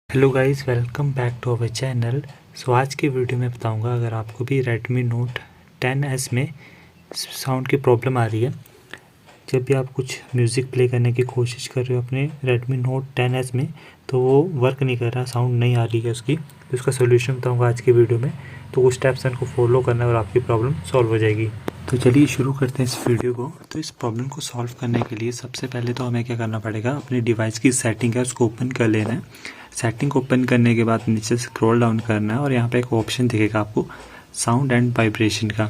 Hello guys, welcome back to our channel. आज की video में बताऊंगा, अगर आपको भी Redmi Note 10S में साउंड की प्रॉब्लम आ रही है, जब भी आप कुछ म्यूज़िक प्ले करने की कोशिश कर रहे हो अपने Redmi Note 10S में, तो वो वर्क नहीं कर रहा, साउंड नहीं आ रही है उसकी, तो उसका सोल्यूशन बताऊँगा आज की वीडियो में। तो कुछ स्टेप्स उनको फॉलो करना है और आपकी प्रॉब्लम सॉल्व हो जाएगी। तो चलिए शुरू करते हैं इस वीडियो को। तो इस प्रॉब्लम को सॉल्व करने के लिए सबसे पहले तो हमें क्या करना पड़ेगा, अपने डिवाइस की सेटिंग है उसको ओपन कर लेना है। सेटिंग को ओपन करने के बाद नीचे स्क्रॉल डाउन करना है और यहाँ पे एक ऑप्शन दिखेगा आपको साउंड एंड वाइब्रेशन का,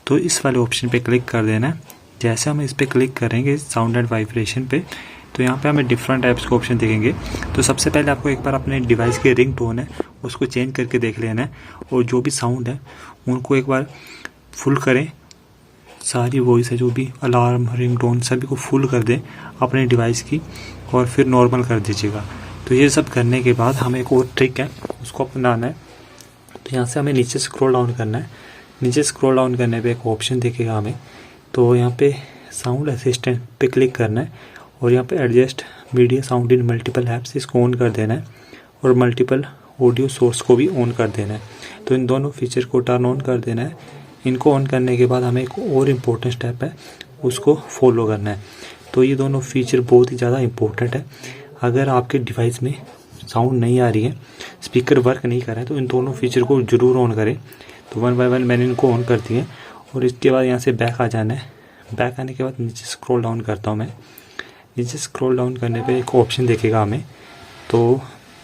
तो इस वाले ऑप्शन पे क्लिक कर देना है। जैसे हम इस पर क्लिक करेंगे साउंड एंड वाइब्रेशन पे, तो यहाँ पे हमें डिफरेंट टाइप्स के ऑप्शन दिखेंगे। तो सबसे पहले आपको एक बार अपने डिवाइस की रिंग टोन है उसको चेंज करके देख लेना है, और जो भी साउंड है उनको एक बार फुल करें, सारी वॉइस है जो भी अलार्म रिंग टोन सभी को फुल कर दें अपने डिवाइस की, और फिर नॉर्मल कर दीजिएगा। तो ये सब करने के बाद हमें एक और ट्रिक है उसको अपनाना है। तो यहाँ से हमें नीचे स्क्रॉल डाउन करना है। नीचे स्क्रॉल डाउन करने पे एक ऑप्शन दिखेगा हमें, तो यहाँ पे साउंड असिस्टेंट पे क्लिक करना है और यहाँ पे adjust media sound in multiple apps इसको ऑन कर देना है, और मल्टीपल ऑडियो सोर्स को भी ऑन कर देना है। तो इन दोनों फीचर को टर्न ऑन कर देना है। इनको ऑन करने के बाद हमें एक और इम्पोर्टेंट स्टेप है उसको फॉलो करना है। तो ये दोनों फीचर बहुत ही ज़्यादा इम्पोर्टेंट है। अगर आपके डिवाइस में साउंड नहीं आ रही है, स्पीकर वर्क नहीं कर रहा है, तो इन दोनों फीचर को ज़रूर ऑन करें। तो वन बाय वन मैंने इनको ऑन कर दिए, और इसके बाद यहाँ से बैक आ जाना है। बैक आने के बाद नीचे स्क्रॉल डाउन करता हूँ मैं। नीचे स्क्रॉल डाउन करने पे एक ऑप्शन दिखेगा हमें, तो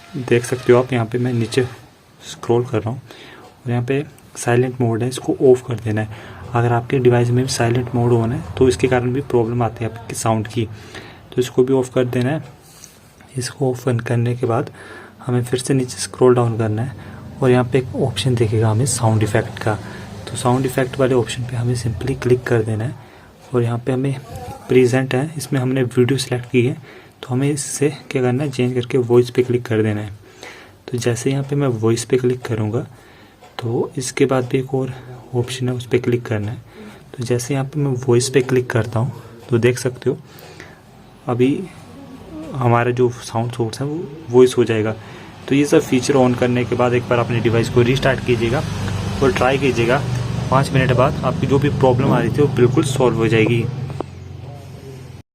देख सकते हो आप, यहाँ पे मैं नीचे स्क्रॉल कर रहा हूँ और यहाँ पे साइलेंट मोड है, इसको ऑफ़ कर देना है। अगर आपके डिवाइस में साइलेंट मोड ऑन है तो इसके कारण भी प्रॉब्लम आती है आपकी साउंड की, तो इसको भी ऑफ़ कर देना है। इसको ऑफ करने के बाद हमें फिर से नीचे स्क्रॉल डाउन करना है और यहाँ पे एक ऑप्शन दिखेगा हमें साउंड इफ़ेक्ट का। तो साउंड इफ़ेक्ट वाले ऑप्शन पे हमें सिंपली क्लिक कर देना है, और यहाँ पे हमें प्रेजेंट है, इसमें हमने वीडियो सेलेक्ट की है, तो हमें इससे क्या करना है, चेंज करके वॉइस पे क्लिक कर देना है। तो जैसे यहाँ पे मैं वॉइस पे क्लिक करूँगा तो इसके बाद भी एक और ऑप्शन है उस पर क्लिक करना है। तो जैसे यहाँ पे मैं वॉइस पे क्लिक करता हूँ तो देख सकते हो अभी हमारा जो साउंड सोर्स है वो वॉइस हो जाएगा। तो ये सब फीचर ऑन करने के बाद एक बार अपने डिवाइस को रीस्टार्ट कीजिएगा और ट्राई कीजिएगा। 5 मिनट बाद आपकी जो भी प्रॉब्लम आ रही थी वो बिल्कुल सॉल्व हो जाएगी।